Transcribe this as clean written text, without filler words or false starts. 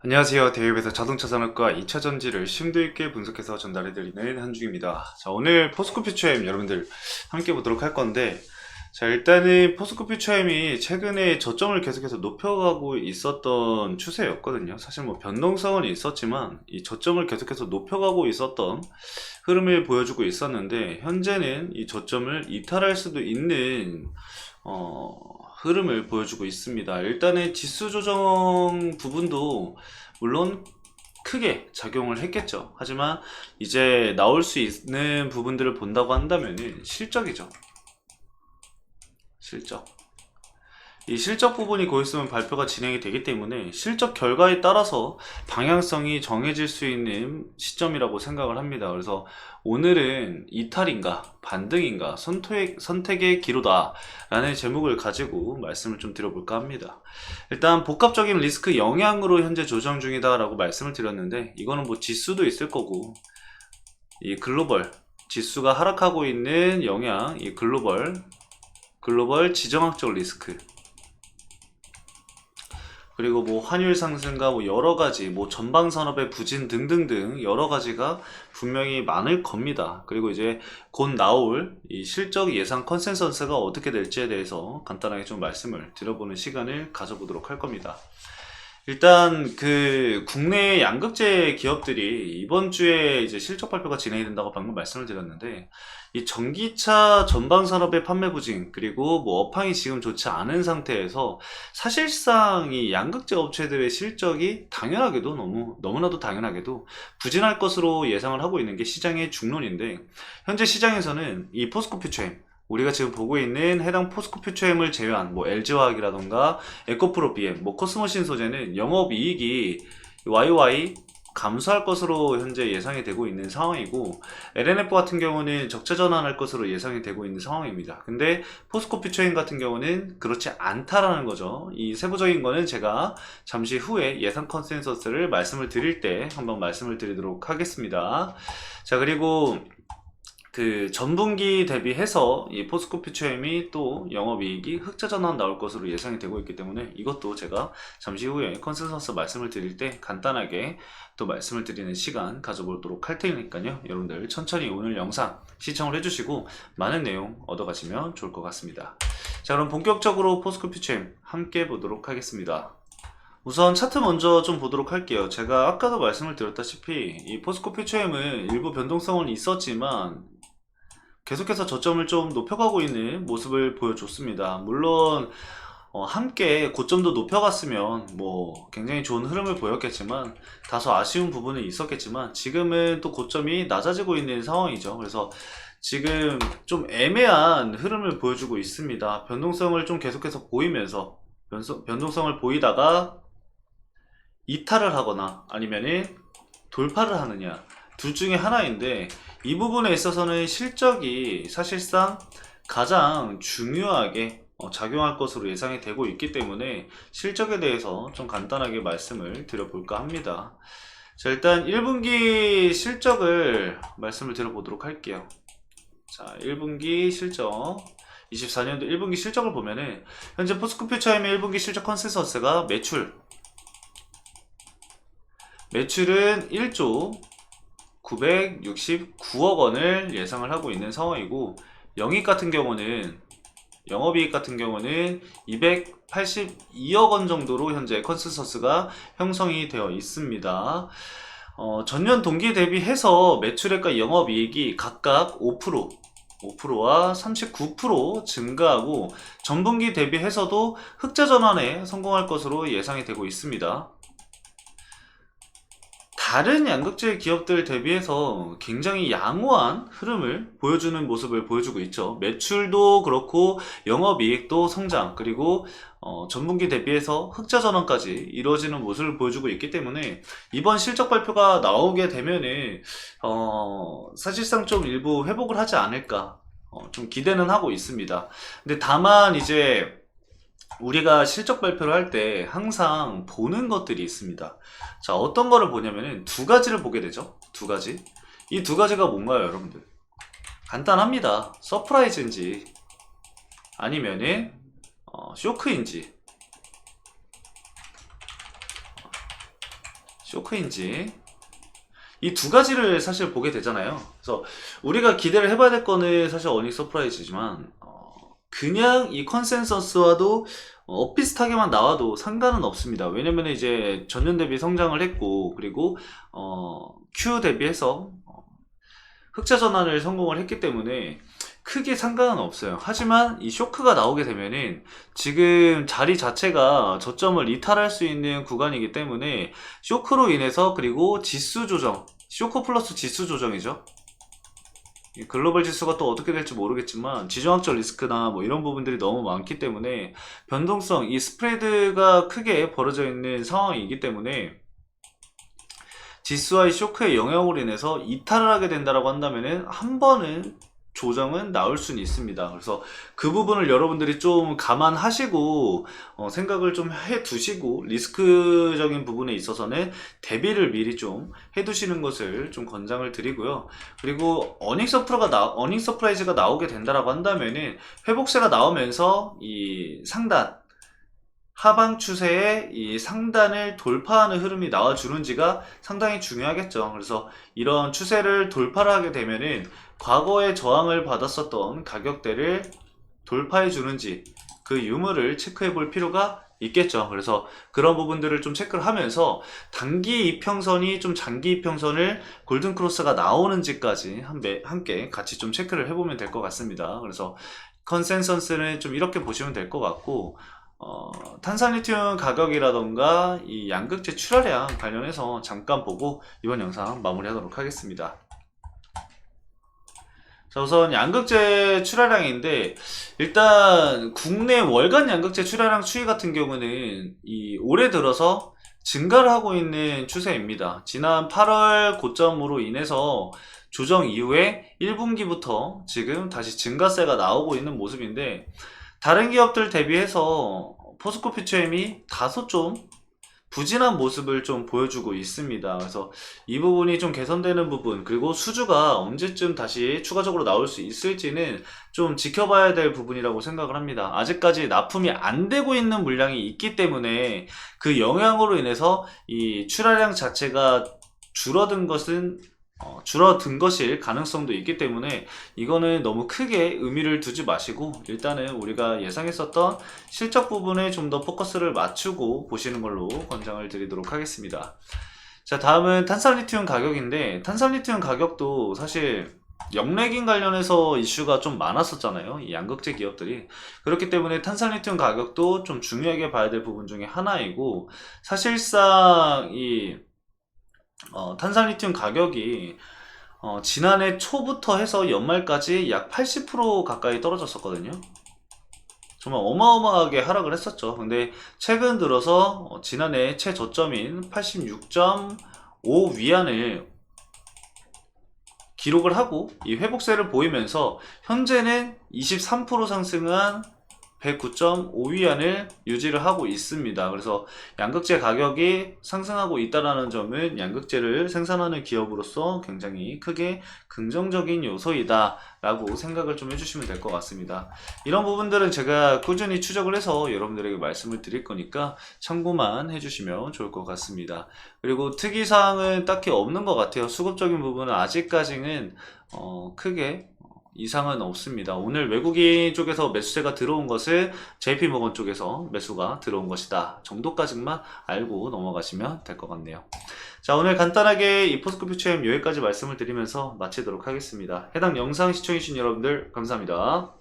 안녕하세요. 대우회사 자동차 산업과 2차 전지를 심도 있게 분석해서 전달해드리는 한중입니다. 자, 오늘 포스코퓨처엠 여러분들 함께 보도록 할 건데, 자, 일단은 포스코퓨처엠이 최근에 저점을 계속해서 높여가고 있었던 추세였거든요. 사실 뭐 변동성은 있었지만, 이 저점을 계속해서 높여가고 있었던 흐름을 보여주고 있었는데, 현재는 이 저점을 이탈할 수도 있는 흐름을 보여주고 있습니다. 일단은 지수 조정 부분도 물론 크게 작용을 했겠죠. 하지만 이제 나올 수 있는 부분들을 본다고 한다면은 실적이죠. 실적. 이 실적 부분이 곧 있으면 발표가 진행이 되기 때문에 실적 결과에 따라서 방향성이 정해질 수 있는 시점이라고 생각을 합니다. 그래서 오늘은 이탈인가 반등인가 선택의 기로다 라는 제목을 가지고 말씀을 좀 드려볼까 합니다. 일단 복합적인 리스크 영향으로 현재 조정 중이다 라고 말씀을 드렸는데, 이거는 뭐 지수도 있을 거고, 이 글로벌 지수가 하락하고 있는 영향, 이 글로벌 지정학적 리스크, 그리고 뭐 환율 상승과 뭐 여러 가지 뭐 전방 산업의 부진 등등등 여러 가지가 분명히 많을 겁니다. 그리고 이제 곧 나올 이 실적 예상 컨센서스가 어떻게 될지에 대해서 간단하게 좀 말씀을 드려보는 시간을 가져보도록 할 겁니다. 일단 그 국내 양극재 기업들이 이번 주에 이제 실적 발표가 진행이 된다고 방금 말씀을 드렸는데, 이 전기차 전방 산업의 판매 부진, 그리고 뭐 업황이 지금 좋지 않은 상태에서 사실상 이 양극재 업체들의 실적이 당연하게도 너무나도 당연하게도 부진할 것으로 예상을 하고 있는 게 시장의 중론인데, 현재 시장에서는 이 포스코퓨처엠, 우리가 지금 보고 있는 해당 포스코퓨처엠을 제외한 뭐 LG화학이라던가 에코프로 BM, 뭐 코스모신 소재는 영업이익이 YY 감소할 것으로 현재 예상이 되고 있는 상황이고, LNF 같은 경우는 적재 전환할 것으로 예상이 되고 있는 상황입니다. 근데 포스코퓨처엠 같은 경우는 그렇지 않다라는 거죠. 이 세부적인 거는 제가 잠시 후에 예상 컨센서스를 말씀을 드릴 때 한번 말씀을 드리도록 하겠습니다. 자, 그리고 그 전분기 대비해서 이 포스코퓨처엠이 또 영업이익이 흑자 전환 나올 것으로 예상이 되고 있기 때문에, 이것도 제가 잠시 후에 컨센서스 말씀을 드릴 때 간단하게 또 말씀을 드리는 시간 가져보도록 할 테니까요. 여러분들 천천히 오늘 영상 시청을 해주시고 많은 내용 얻어가시면 좋을 것 같습니다. 자, 그럼 본격적으로 포스코퓨처엠 함께 보도록 하겠습니다. 우선 차트 먼저 좀 보도록 할게요. 제가 아까도 말씀을 드렸다시피 이 포스코퓨처엠은 일부 변동성은 있었지만 계속해서 저점을 좀 높여가고 있는 모습을 보여줬습니다. 물론 함께 고점도 높여갔으면 뭐 굉장히 좋은 흐름을 보였겠지만, 다소 아쉬운 부분은 있었겠지만 지금은 또 고점이 낮아지고 있는 상황이죠. 그래서 지금 좀 애매한 흐름을 보여주고 있습니다. 변동성을 좀 계속해서 보이면서 변동성을 보이다가 이탈을 하거나 아니면은 돌파를 하느냐, 둘 중에 하나인데, 이 부분에 있어서는 실적이 사실상 가장 중요하게 작용할 것으로 예상이 되고 있기 때문에 실적에 대해서 좀 간단하게 말씀을 드려볼까 합니다. 자, 일단 1분기 실적을 말씀을 드려보도록 할게요. 자, 1분기 실적, 24년도 1분기 실적을 보면은 현재 포스코퓨처엠의 1분기 실적 컨센서스가 매출은 1조 969억 원을 예상을 하고 있는 상황이고, 영업이익 같은 경우는 282억 원 정도로 현재 컨센서스가 형성이 되어 있습니다. 전년 동기 대비해서 매출액과 영업이익이 각각 5%와 39% 증가하고, 전분기 대비해서도 흑자 전환에 성공할 것으로 예상이 되고 있습니다. 다른 양극재 기업들 대비해서 굉장히 양호한 흐름을 보여주는 모습을 보여주고 있죠. 매출도 그렇고 영업이익도 성장, 그리고 전분기 대비해서 흑자 전환까지 이루어지는 모습을 보여주고 있기 때문에 이번 실적 발표가 나오게 되면은 사실상 좀 일부 회복을 하지 않을까 좀 기대는 하고 있습니다. 근데 다만 이제 우리가 실적 발표를 할 때 항상 보는 것들이 있습니다. 자, 어떤 거를 보냐면은 두 가지를 보게 되죠. 두 가지. 이 두 가지가 뭔가요, 여러분들? 간단합니다. 서프라이즈인지 아니면은 쇼크인지. 쇼크인지 이 두 가지를 사실 보게 되잖아요. 그래서 우리가 기대를 해봐야 될 거는 사실 어닝 서프라이즈지만 그냥 이 컨센서스와도 비슷하게만 나와도 상관은 없습니다. 왜냐면 이제 전년 대비 성장을 했고, 그리고 Q 대비해서 흑자 전환을 성공을 했기 때문에 크게 상관은 없어요. 하지만 이 쇼크가 나오게 되면은 지금 자리 자체가 저점을 이탈할 수 있는 구간이기 때문에 쇼크로 인해서, 그리고 지수 조정, 쇼크 플러스 지수 조정이죠. 이 글로벌 지수가 또 어떻게 될지 모르겠지만 지정학적 리스크나 뭐 이런 부분들이 너무 많기 때문에 변동성, 이 스프레드가 크게 벌어져 있는 상황이기 때문에 지수와의 쇼크의 영향으로 인해서 이탈을 하게 된다라고 한다면은 한 번은 조정은 나올 수는 있습니다. 그래서 그 부분을 여러분들이 좀 감안하시고 생각을 좀 해두시고, 리스크적인 부분에 있어서는 대비를 미리 좀 해두시는 것을 좀 권장을 드리고요. 그리고 어닝 서프라이즈가 나오게 된다라고 한다면은 회복세가 나오면서 이 상단 하방 추세의 이 상단을 돌파하는 흐름이 나와주는지가 상당히 중요하겠죠. 그래서 이런 추세를 돌파를 하게 되면은 과거에 저항을 받았었던 가격대를 돌파해 주는지 그 유무를 체크해 볼 필요가 있겠죠. 그래서 그런 부분들을 좀 체크를 하면서 단기 이평선이 좀 장기 이평선을 골든 크로스가 나오는지까지 함께 같이 좀 체크를 해보면 될 것 같습니다. 그래서 컨센서스는 좀 이렇게 보시면 될 것 같고, 탄산리튬 가격이라던가 이 양극재 출하량 관련해서 잠깐 보고 이번 영상 마무리하도록 하겠습니다. 자, 우선 양극재 출하량인데, 일단 국내 월간 양극재 출하량 추이 같은 경우는 이 올해 들어서 증가를 하고 있는 추세입니다. 지난 8월 고점으로 인해서 조정 이후에 1분기부터 지금 다시 증가세가 나오고 있는 모습인데, 다른 기업들 대비해서 포스코 퓨처엠이 다소 좀 부진한 모습을 좀 보여주고 있습니다. 그래서 이 부분이 좀 개선되는 부분, 그리고 수주가 언제쯤 다시 추가적으로 나올 수 있을지는 좀 지켜봐야 될 부분이라고 생각을 합니다. 아직까지 납품이 안 되고 있는 물량이 있기 때문에 그 영향으로 인해서 이 출하량 자체가 줄어든 것일 가능성도 있기 때문에 이거는 너무 크게 의미를 두지 마시고, 일단은 우리가 예상했었던 실적 부분에 좀 더 포커스를 맞추고 보시는 걸로 권장을 드리도록 하겠습니다. 자, 다음은 탄산리튬 가격인데, 탄산리튬 가격도 사실 역내긴 관련해서 이슈가 좀 많았었잖아요, 이 양극재 기업들이. 그렇기 때문에 탄산리튬 가격도 좀 중요하게 봐야 될 부분 중에 하나이고, 사실상 이 탄산리튬 가격이 지난해 초부터 해서 연말까지 약 80% 가까이 떨어졌었거든요. 정말 어마어마하게 하락을 했었죠. 근데 최근 들어서 지난해 최저점인 86.5 위안을 기록을 하고 이 회복세를 보이면서 현재는 23% 상승한 109.5위안을 유지를 하고 있습니다. 그래서 양극재 가격이 상승하고 있다는 점은 양극재를 생산하는 기업으로서 굉장히 크게 긍정적인 요소이다 라고 생각을 좀 해주시면 될 것 같습니다. 이런 부분들은 제가 꾸준히 추적을 해서 여러분들에게 말씀을 드릴 거니까 참고만 해주시면 좋을 것 같습니다. 그리고 특이사항은 딱히 없는 것 같아요. 수급적인 부분은 아직까지는 크게 이상은 없습니다. 오늘 외국인 쪽에서 매수세가 들어온 것을 JP모건 쪽에서 매수가 들어온 것이다 정도까지만 알고 넘어가시면 될 것 같네요. 자, 오늘 간단하게 이 포스코 퓨처엠 여기까지 말씀을 드리면서 마치도록 하겠습니다. 해당 영상 시청해주신 여러분들 감사합니다.